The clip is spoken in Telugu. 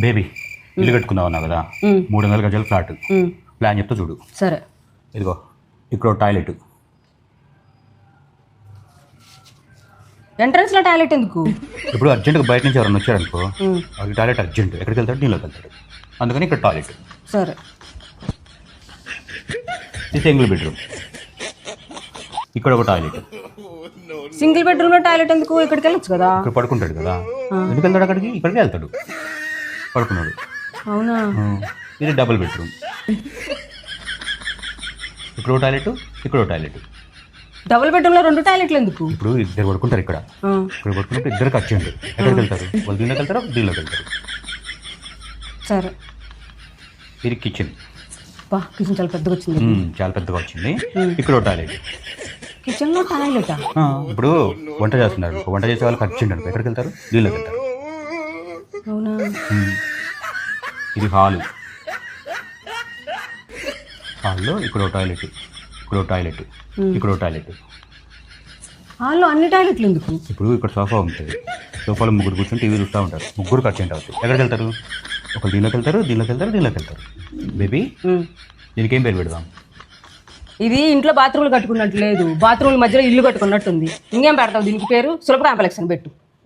బేబీ ఇల్లు కట్టుకుందాం అన్నావు కదా 300 గజాల ఫ్లాట్ ప్లాన్ చెప్తా చూడు. సరే. ఇదిగో ఇక్కడ టాయిలెట్. ఎంట్రన్స్లో టాయిలెట్ ఎందుకు? ఇప్పుడు అర్జెంట్గా బయట నుంచి ఎవరైనా వచ్చారనుకో వాళ్ళకి టాయిలెట్ అర్జెంట్, ఎక్కడికి వెళ్తాడు? నీళ్ళకి వెళ్తాడు, అందుకని ఇక్కడ టాయిలెట్. సరే. ఇది సింగిల్ బెడ్రూమ్. ఇక్కడ ఒక టాయిలెట్. సింగిల్ బెడ్రూమ్లో టాయిలెట్ ఎందుకు? ఇక్కడికి వెళ్ళొచ్చు కదా. ఇక్కడ పడుకుంటాడు కదా, ఎందుకు వెళ్తాడు అక్కడికి? ఇక్కడికి వెళ్తాడు, పడుకున్నాడు. అవునా? ఇది డబుల్ బెడ్రూమ్. ఇక్కడ టాయిలెట్, ఇక్కడ టాయిలెట్. డబుల్ బెడ్రూమ్లో 2 టాయిలెట్లు ఎందుకు? ఇప్పుడు ఇద్దరు పడుకుంటారు ఇక్కడ పడుకున్నప్పుడు ఇద్దరికి వచ్చేయండి. ఎక్కడికి వెళ్తారు? వాళ్ళు దీనిలోకి వెళ్తారు, దీనిలోకి వెళ్తారు. సరే. ఇది కిచెన్. కిచెన్ చాలా పెద్దగా వచ్చింది. చాలా పెద్దగా వచ్చింది. ఇక్కడ టాయిలెట్. కిచెన్లో టాయిలెటా? ఇప్పుడు వంట చేస్తున్నారు, వంట చేసే వాళ్ళకి అర్జెంట్ అనుకో ఎక్కడికి వెళ్తారు? దీనిలోకి వెళ్తారు. అవునా? ఇది హాలు. హాల్లో ఇక్కడ టాయిలెట్, ఇక్కడ టాయిలెట్, ఇక్కడ టాయిలెట్. హాల్లో అన్ని టాయిలెట్లు ఎందుకు? ఇప్పుడు ఇక్కడ సోఫా ఉంటుంది, సోఫాలో ముగ్గురు కూర్చొని టీవీ చూస్తూ ఉంటారు. ముగ్గురు అర్జెంట్ అవుతుంది. ఎక్కడికి వెళ్తారు? ఒకరు దీనిలోకి వెళ్తారు, దీనిలోకి వెళ్తారు, దీనిలోకి వెళ్తారు. బేబీ దీనికి ఏం పేరు పెడదాం? ఇది ఇంట్లో బాత్రూమ్లు కట్టుకున్నట్టు లేదు, బాత్రూమ్ల మధ్యలో ఇల్లు కట్టుకున్నట్టుంది. ఇంకేం పెడతావు దీనికి పేరు? సులభ కాంప్లెక్స్ అని పెట్టు.